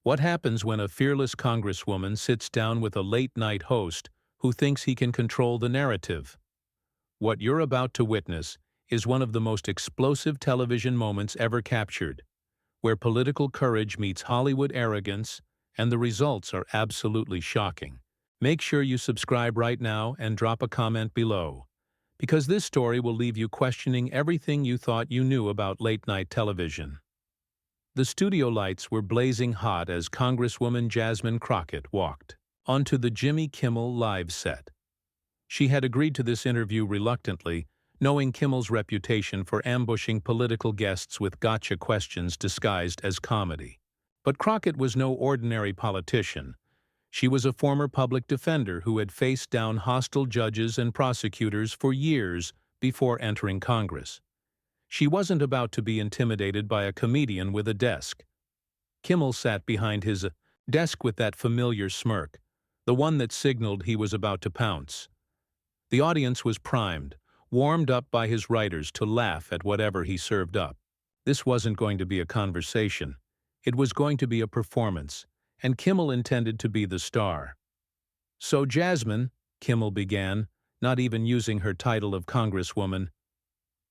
What happens when a fearless congresswoman sits down with a late-night host who thinks he can control the narrative? What you're about to witness is one of the most explosive television moments ever captured, where political courage meets Hollywood arrogance, and the results are absolutely shocking. Make sure you subscribe right now and drop a comment below, because this story will leave you questioning everything you thought you knew about late-night television. The studio lights were blazing hot as Congresswoman Jasmine Crockett walked onto the Jimmy Kimmel live set. She had agreed to this interview reluctantly, knowing Kimmel's reputation for ambushing political guests with gotcha questions disguised as comedy. But Crockett was no ordinary politician. She was a former public defender who had faced down hostile judges and prosecutors for years before entering Congress. She wasn't about to be intimidated by a comedian with a desk. Kimmel sat behind his desk with that familiar smirk, the one that signaled he was about to pounce. The audience was primed, warmed up by his writers to laugh at whatever he served up. This wasn't going to be a conversation. It was going to be a performance, and Kimmel intended to be the star. "So Jasmine," Kimmel began, not even using her title of Congresswoman,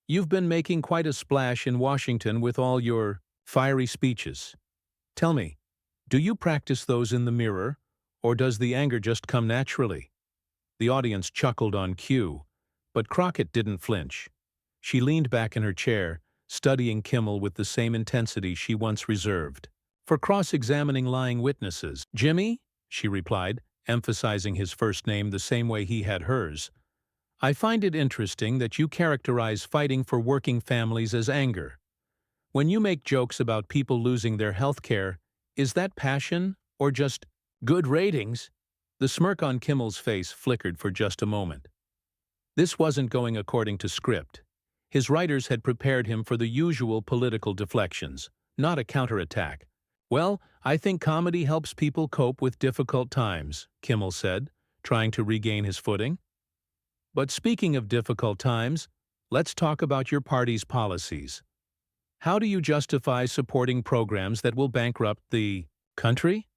"you've been making quite a splash in Washington with all your fiery speeches. Tell me, do you practice those in the mirror, or does the anger just come naturally?" The audience chuckled on cue, but Crockett didn't flinch. She leaned back in her chair, studying Kimmel with the same intensity she once reserved for cross-examining lying witnesses. "Jimmy," she replied, emphasizing his first name the same way he had hers, "I find it interesting that you characterize fighting for working families as anger. When you make jokes about people losing their health care, is that passion or just good ratings?" The smirk on Kimmel's face flickered for just a moment. This wasn't going according to script. His writers had prepared him for the usual political deflections, not a counterattack. "Well, I think comedy helps people cope with difficult times," Kimmel said, trying to regain his footing. "But speaking of difficult times, let's talk about your party's policies. How do you justify supporting programs that will bankrupt the country?"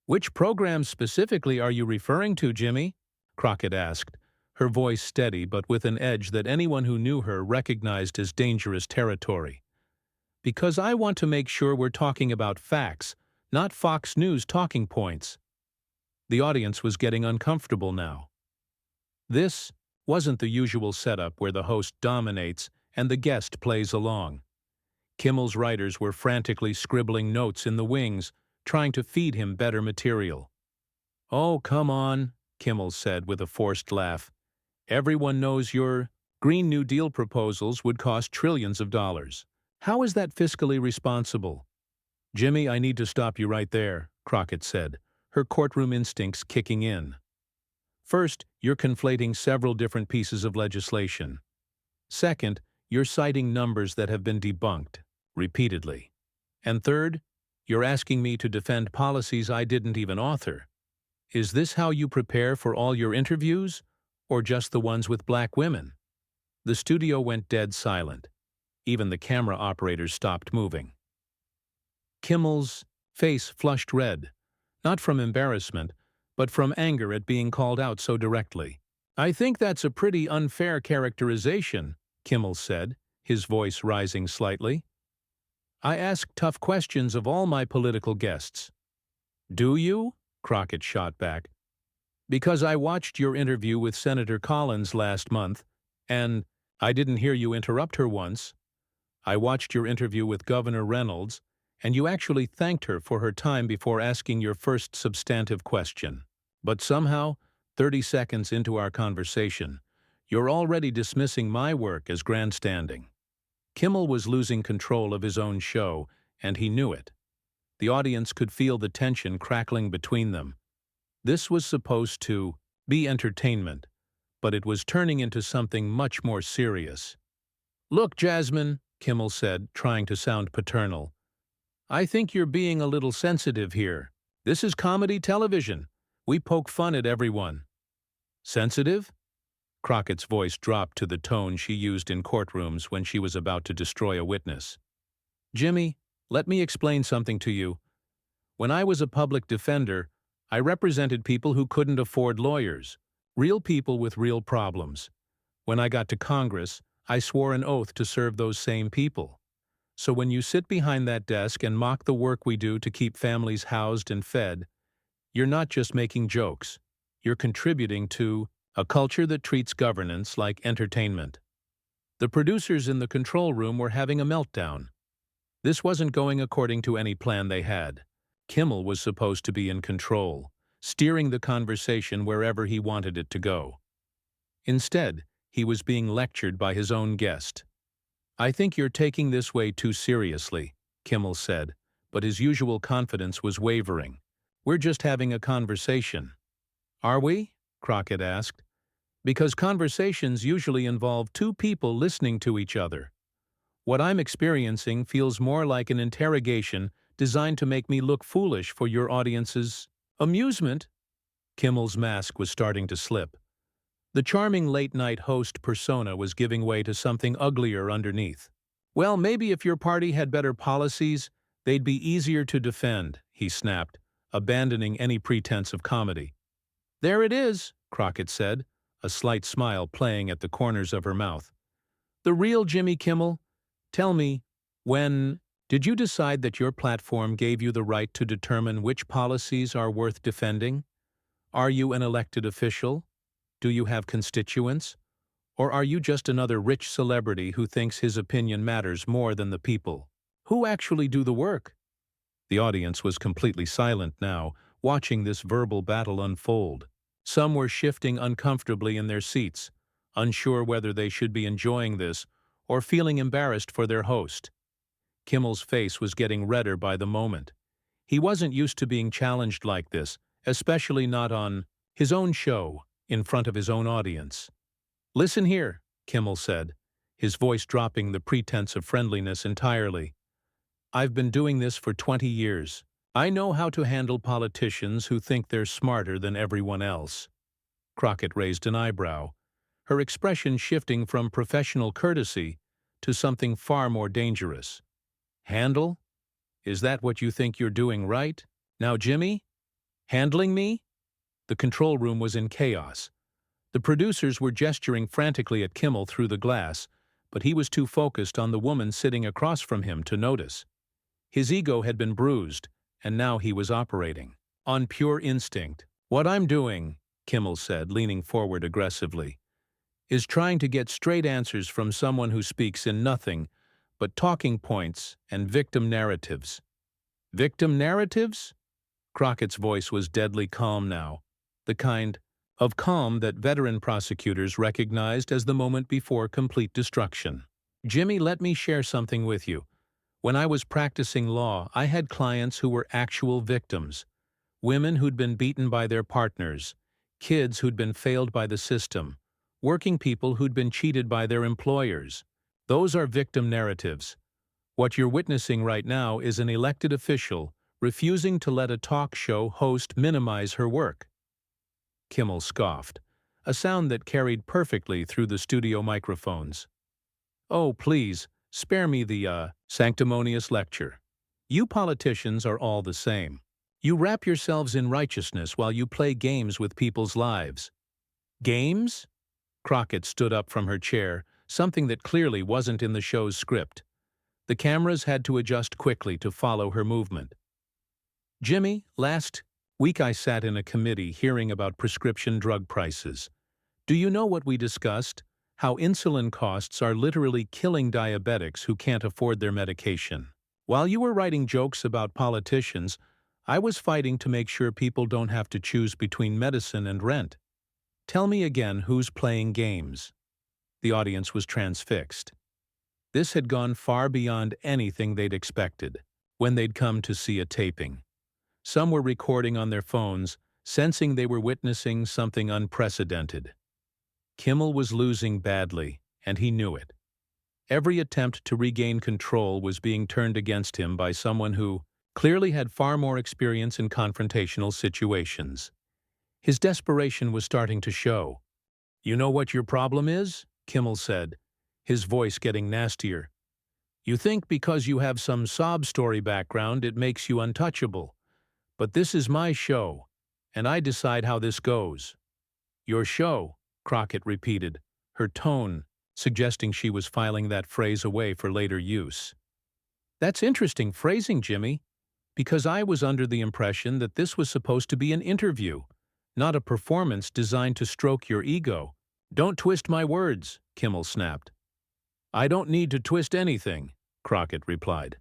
"Which programs specifically are you referring to, Jimmy?" Crockett asked, her voice steady but with an edge that anyone who knew her recognized as dangerous territory. "Because I want to make sure we're talking about facts, not Fox News talking points." The audience was getting uncomfortable now. This wasn't the usual setup where the host dominates and the guest plays along. Kimmel's writers were frantically scribbling notes in the wings, trying to feed him better material. "Oh, come on," Kimmel said with a forced laugh. "Everyone knows your Green New Deal proposals would cost trillions of dollars. How is that fiscally responsible?" "Jimmy, I need to stop you right there," Crockett said, her courtroom instincts kicking in. "First, you're conflating several different pieces of legislation. Second, you're citing numbers that have been debunked, repeatedly. And third, you're asking me to defend policies I didn't even author. Is this how you prepare for all your interviews, or just the ones with black women?" The studio went dead silent. Even the camera operators stopped moving. Kimmel's face flushed red, not from embarrassment, but from anger at being called out so directly. "I think that's a pretty unfair characterization," Kimmel said, his voice rising slightly. "I ask tough questions of all my political guests." "Do you?" Crockett shot back. "Because I watched your interview with Senator Collins last month, and I didn't hear you interrupt her once. I watched your interview with Governor Reynolds, and you actually thanked her for her time before asking your first substantive question. But somehow, 30 seconds into our conversation, you're already dismissing my work as grandstanding." Kimmel was losing control of his own show, and he knew it. The audience could feel the tension crackling between them. This was supposed to be entertainment, but it was turning into something much more serious. "Look, Jasmine," Kimmel said, trying to sound paternal, "I think you're being a little sensitive here. This is comedy television. We poke fun at everyone." "Sensitive?" Crockett's voice dropped to the tone she used in courtrooms when she was about to destroy a witness. "Jimmy, let me explain something to you. When I was a public defender, I represented people who couldn't afford lawyers, real people with real problems. When I got to Congress, I swore an oath to serve those same people. So when you sit behind that desk and mock the work we do to keep families housed and fed, you're not just making jokes. You're contributing to a culture that treats governance like entertainment. The producers in the control room were having a meltdown. This wasn't going according to any plan they had. Kimmel was supposed to be in control, steering the conversation wherever he wanted it to go. Instead, he was being lectured by his own guest. "I think you're taking this way too seriously," Kimmel said, but his usual confidence was wavering. "We're just having a conversation." "Are we?" Crockett asked. "Because conversations usually involve two people listening to each other. What I'm experiencing feels more like an interrogation designed to make me look foolish for your audience's amusement." Kimmel's mask was starting to slip. The charming late-night host persona was giving way to something uglier underneath. "Well, maybe if your party had better policies, they'd be easier to defend," he snapped, abandoning any pretense of comedy. "There it is," Crockett said, a slight smile playing at the corners of her mouth. "The real Jimmy Kimmel. Tell me, when did you decide that your platform gave you the right to determine which policies are worth defending? Are you an elected official? Do you have constituents? Or are you just another rich celebrity who thinks his opinion matters more than the people who actually do the work?" The audience was completely silent now, watching this verbal battle unfold. Some were shifting uncomfortably in their seats, unsure whether they should be enjoying this or feeling embarrassed for their host. Kimmel's face was getting redder by the moment. He wasn't used to being challenged like this, especially not on his own show, in front of his own audience. "Listen here," Kimmel said, his voice dropping the pretense of friendliness entirely. "I've been doing this for 20 years. I know how to handle politicians who think they're smarter than everyone else." Crockett raised an eyebrow, her expression shifting from professional courtesy to something far more dangerous. "Handle? Is that what you think you're doing right? Now, Jimmy? Handling me?" The control room was in chaos. The producers were gesturing frantically at Kimmel through the glass, but he was too focused on the woman sitting across from him to notice. His ego had been bruised, and now he was operating on pure instinct. "What I'm doing," Kimmel said, leaning forward aggressively, "is trying to get straight answers from someone who speaks in nothing but talking points and victim narratives." "Victim narratives?" Crockett's voice was deadly calm now, the kind of calm that veteran prosecutors recognized as the moment before complete destruction. "Jimmy, let me share something with you. When I was practicing law, I had clients who were actual victims. Women who'd been beaten by their partners, kids who'd been failed by the system, working people who'd been cheated by their employers. Those are victim narratives. What you're witnessing right now is an elected official refusing to let a talk show host minimize her work." Kimmel scoffed, a sound that carried perfectly through the studio microphones. "Oh, please, spare me the sanctimonious lecture. You politicians are all the same. You wrap yourselves in righteousness while you play games with people's lives." "Games?" Crockett stood up from her chair, something that clearly wasn't in the show's script. The cameras had to adjust quickly to follow her movement. "Jimmy, last week I sat in a committee hearing about prescription drug prices. Do you know what we discussed? How insulin costs are literally killing diabetics who can't afford their medication. While you were writing jokes about politicians, I was fighting to make sure people don't have to choose between medicine and rent. Tell me again who's playing games." The audience was transfixed. This had gone far beyond anything they'd expected when they'd come to see a taping. Some were recording on their phones, sensing they were witnessing something unprecedented. Kimmel was losing badly, and he knew it. Every attempt to regain control was being turned against him by someone who clearly had far more experience in confrontational situations. His desperation was starting to show. "You know what your problem is?" Kimmel said, his voice getting nastier. "You think because you have some sob story background it makes you untouchable. But this is my show, and I decide how this goes. Your show, Crockett repeated, her tone suggesting she was filing that phrase away for later use. That's interesting phrasing, Jimmy, because I was under the impression that this was supposed to be an interview, not a performance designed to stroke your ego. Don't twist my words, Kimmel snapped. I don't need to twist anything, Crockett replied.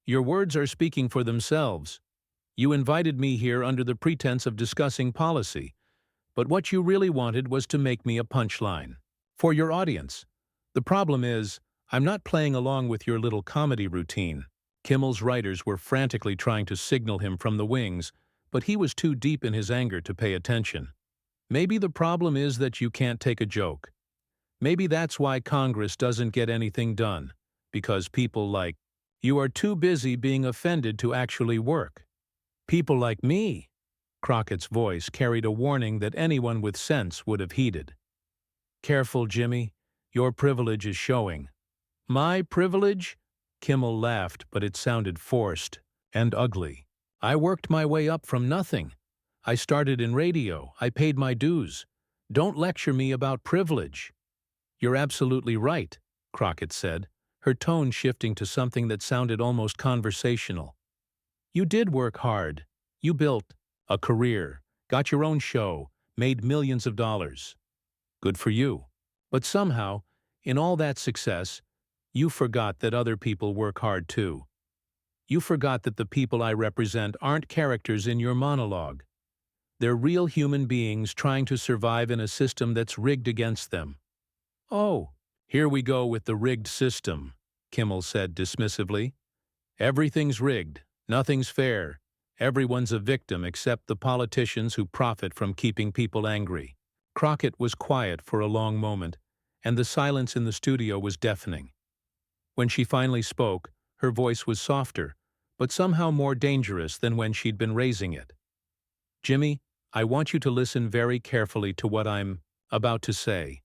Your words are speaking for themselves. You invited me here under the pretense of discussing policy, but what you really wanted was to make me a punchline. For your audience. The problem is, I'm not playing along with your little comedy routine. Kimmel's writers were frantically trying to signal him from the wings, but he was too deep in his anger to pay attention. Maybe the problem is that you can't take a joke. Maybe that's why Congress doesn't get anything done, because people like you are too busy being offended to actually work. People like me. Crockett's voice carried a warning that anyone with sense would have heeded. Careful, Jimmy. Your privilege is showing. My privilege? Kimmel laughed, but it sounded forced and ugly. I worked my way up from nothing. I started in radio. I paid my dues. Don't lecture me about privilege. You're absolutely right, Crockett said, her tone shifting to something that sounded almost conversational. You did work hard. You built a career, got your own show, made millions of dollars. Good for you. But somehow, in all that success, you forgot that other people work hard too. You forgot that the people I represent aren't characters in your monologue. They're real human beings trying to survive in a system that's rigged against them. Oh, here we go with the rigged system, Kimmel said dismissively. Everything's rigged, nothing's fair. Everyone's a victim except the politicians who profit from keeping people angry. Crockett was quiet for a long moment, and the silence in the studio was deafening. When she finally spoke, her voice was softer, but somehow more dangerous than when she'd been raising it. Jimmy, I want you to listen very carefully to what I'm about to say.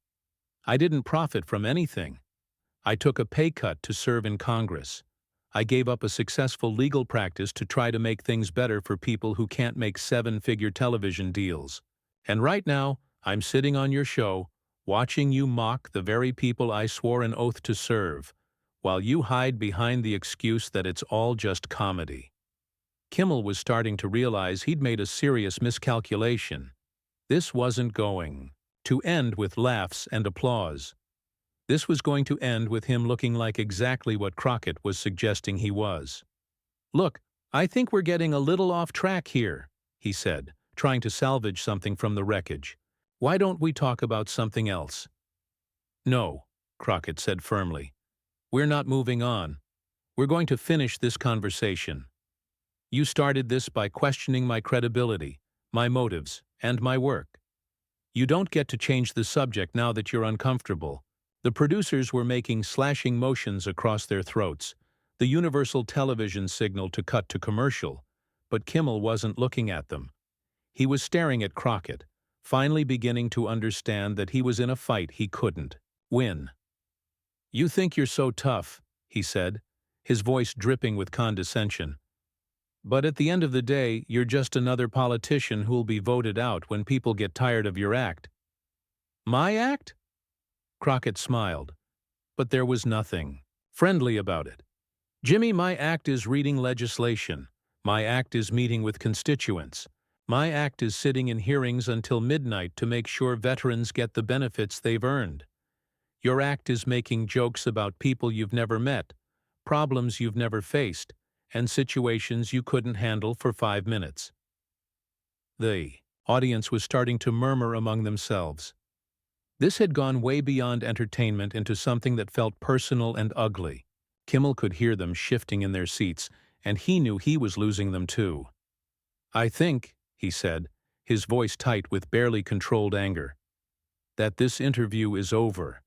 I didn't profit from anything. I took a pay cut to serve in Congress. I gave up a successful legal practice to try to make things better for people who can't make seven-figure television deals. And right now, I'm sitting on your show, watching you mock the very people I swore an oath to serve, while you hide behind the excuse that it's all just comedy. Kimmel was starting to realize he'd made a serious miscalculation. This wasn't going to end with laughs and applause. This was going to end with him looking like exactly what Crockett was suggesting he was. Look, I think we're getting a little off track here, he said, trying to salvage something from the wreckage. Why don't we talk about something else? No, Crockett said firmly. We're not moving on. We're going to finish this conversation. You started this by questioning my credibility, my motives, and my work. You don't get to change the subject now that you're uncomfortable. The producers were making slashing motions across their throats, the universal television signal to cut to commercial, but Kimmel wasn't looking at them. He was staring at Crockett, finally beginning to understand that he was in a fight he couldn't win. You think you're so tough, he said, his voice dripping with condescension. But at the end of the day, you're just another politician who'll be voted out when people get tired of your act. My act? Crockett smiled, but there was nothing friendly about it. Jimmy, my act is reading legislation. My act is meeting with constituents. My act is sitting in hearings until midnight to make sure veterans get the benefits they've earned. Your act is making jokes about people you've never met, problems you've never faced, and situations you couldn't handle for 5 minutes. The audience was starting to murmur among themselves. This had gone way beyond entertainment into something that felt personal and ugly. Kimmel could hear them shifting in their seats, and he knew he was losing them too. I think, he said, his voice tight with barely controlled anger, that this interview is over.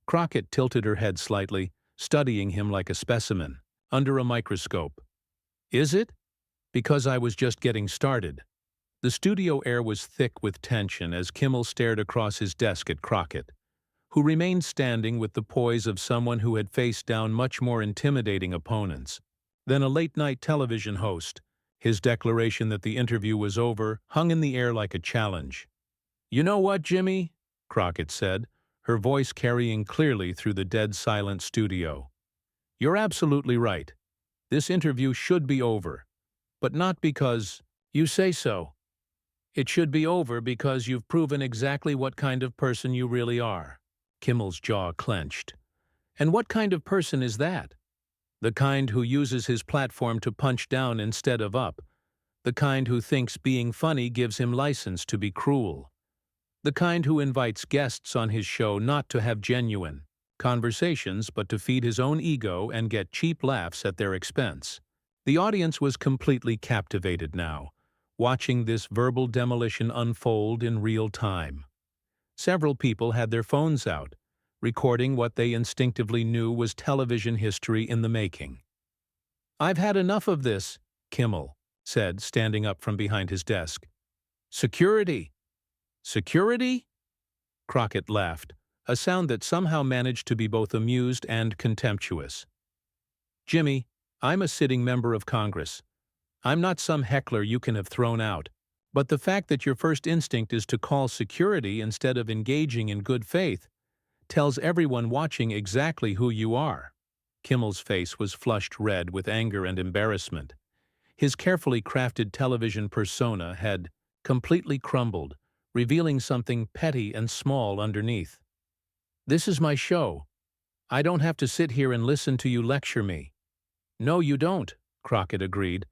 Crockett tilted her head slightly, studying him like a specimen, under a microscope. Is it? Because I was just getting started. The studio air was thick with tension as Kimmel stared across his desk at Crockett, who remained standing with the poise of someone who had faced down much more intimidating opponents than a late-night television host, His declaration that the interview was over hung in the air like a challenge. "You know what, Jimmy?" Crockett said, her voice carrying clearly through the dead-silent studio. "You're absolutely right. This interview should be over. But not because you say so. It should be over because you've proven exactly what kind of person you really are." Kimmel's jaw clenched. "And what kind of person is that?" "The kind who uses his platform to punch down instead of up. The kind who thinks being funny gives him license to be cruel. The kind who invites guests on his show not to have genuine conversations but to feed his own ego and get cheap laughs at their expense." The audience was completely captivated now, watching this verbal demolition unfold in real time. Several people had their phones out, recording what they instinctively knew was television history in the making. "I've had enough of this," Kimmel said, standing up from behind his desk. "Security! Security?" Crockett laughed, a sound that somehow managed to be both amused and contemptuous. "Jimmy, I'm a sitting member of Congress. I'm not some heckler you can have thrown out. But the fact that your first instinct is to call security instead of engaging in good faith tells everyone watching exactly who you are." Kimmel's face was flushed red with anger and embarrassment. His carefully crafted television persona had completely crumbled, revealing something petty and small underneath. "This is my show. I don't have to sit here and listen to you lecture me." "No, you don't," Crockett agreed.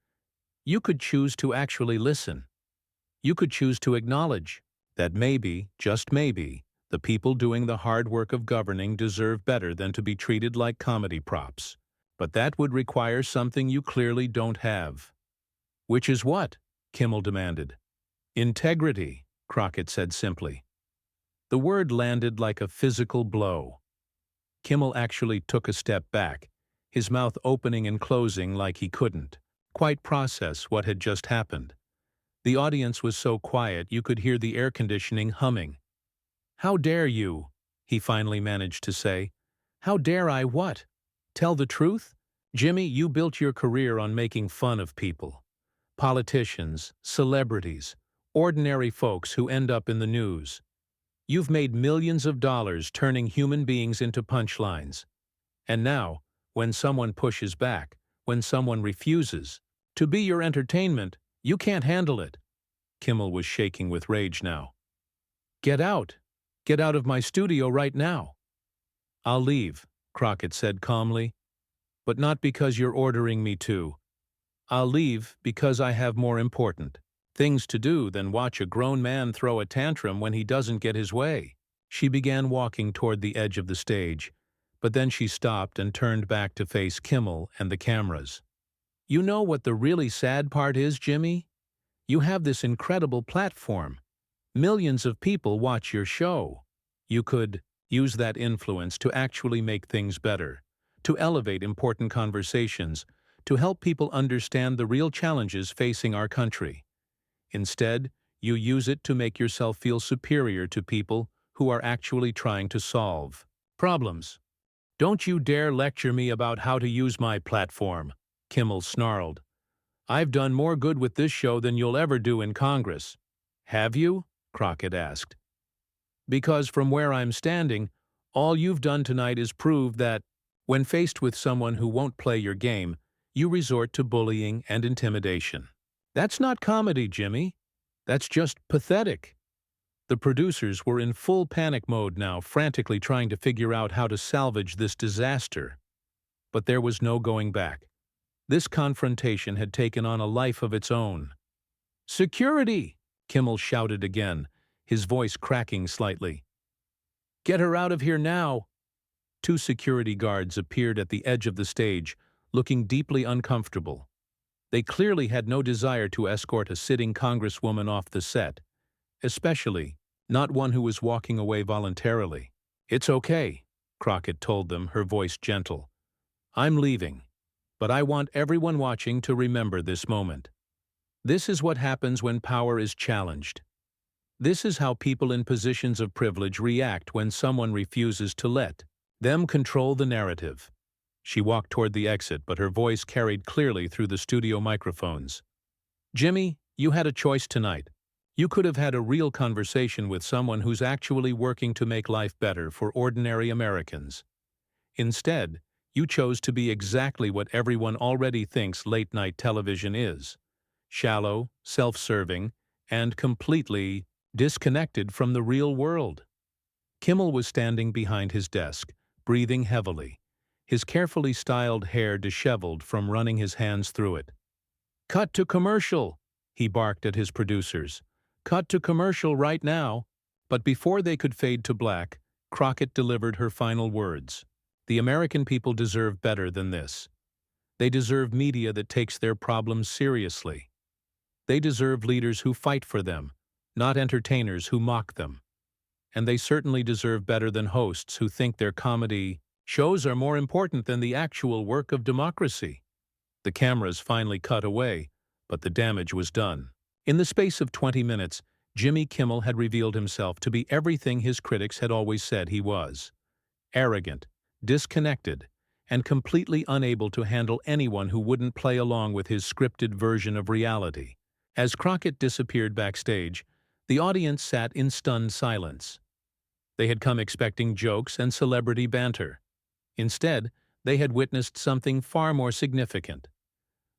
"You could choose to actually listen. You could choose to acknowledge that maybe, just maybe, the people doing the hard work of governing deserve better than to be treated like comedy props. But that would require something you clearly don't have." "Which is what?" Kimmel demanded. "Integrity," Crockett said simply. The word landed like a physical blow. Kimmel actually took a step back, his mouth opening and closing like he couldn't quite process what had just happened. The audience was so quiet you could hear the air conditioning humming. "How dare you?" he finally managed to say. "How dare I what? Tell the truth? Jimmy, you built your career on making fun of people. Politicians, celebrities, ordinary folks who end up in the news. You've made millions of dollars turning human beings into punchlines. And now, when someone pushes back, when someone refuses to be your entertainment, you can't handle it." Kimmel was shaking with rage now. "Get out! Get out of my studio right now." "I'll leave," Crockett said calmly. "But not because you're ordering me to. I'll leave because I have more important things to do than watch a grown man throw a tantrum when he doesn't get his way." She began walking toward the edge of the stage, but then she stopped and turned back to face Kimmel and the cameras. "You know what the really sad part is, Jimmy? You have this incredible platform. Millions of people watch your show. You could use that influence to actually make things better, to elevate important conversations, to help people understand the real challenges facing our country. Instead, you use it to make yourself feel superior to people who are actually trying to solve problems. Don't you dare lecture me about how to use my platform," Kimmel snarled. "I've done more good with this show than you'll ever do in Congress." "Have you?" Crockett asked. "Because from where I'm standing, all you've done tonight is prove that, when faced with someone who won't play your game, you resort to bullying and intimidation. That's not comedy, Jimmy. That's just pathetic." The producers were in full panic mode now, frantically trying to figure out how to salvage this disaster. But there was no going back. This confrontation had taken on a life of its own. "Security!" Kimmel shouted again, his voice cracking slightly. "Get her out of here now!" Two security guards appeared at the edge of the stage, looking deeply uncomfortable. They clearly had no desire to escort a sitting congresswoman off the set, especially not one who was walking away voluntarily. "It's okay," Crockett told them, her voice gentle. "I'm leaving, but I want everyone watching to remember this moment. This is what happens when power is challenged. This is how people in positions of privilege react when someone refuses to let them control the narrative." She walked toward the exit, but her voice carried clearly through the studio microphones. Jimmy, you had a choice tonight. You could have had a real conversation with someone who's actually working to make life better for ordinary Americans. Instead, you chose to be exactly what everyone already thinks late-night television is: shallow, self-serving, and completely disconnected from the real world. Kimmel was standing behind his desk, breathing heavily, his carefully styled hair disheveled from running his hands through it. "Cut to commercial!" he barked at his producers. "Cut to commercial right now!" But before they could fade to black, Crockett delivered her final words. The American people deserve better than this. They deserve media that takes their problems seriously. They deserve leaders who fight for them, not entertainers who mock them. And they certainly deserve better than hosts who think their comedy shows are more important than the actual work of democracy. The cameras finally cut away, but the damage was done. In the space of 20 minutes, Jimmy Kimmel had revealed himself to be everything his critics had always said he was: arrogant, disconnected, and completely unable to handle anyone who wouldn't play along with his scripted version of reality. As Crockett disappeared backstage, the audience sat in stunned silence. They had come expecting jokes and celebrity banter. Instead, they had witnessed something far more significant: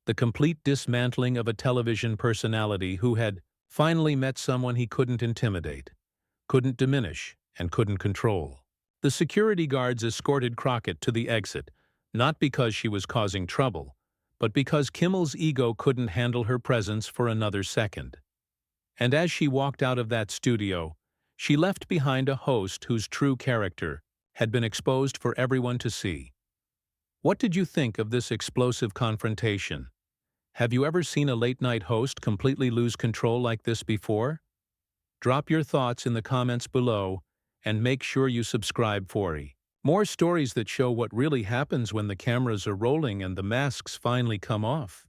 the complete dismantling of a television personality who had finally met someone he couldn't intimidate, couldn't diminish, and couldn't control. The security guards escorted Crockett to the exit, not because she was causing trouble, but because Kimmel's ego couldn't handle her presence for another second. And as she walked out of that studio, she left behind a host whose true character had been exposed for everyone to see. What did you think of this explosive confrontation? Have you ever seen a late-night host completely lose control like this before? Drop your thoughts in the comments below, and make sure you subscribe for more stories that show what really happens when the cameras are rolling and the masks finally come off.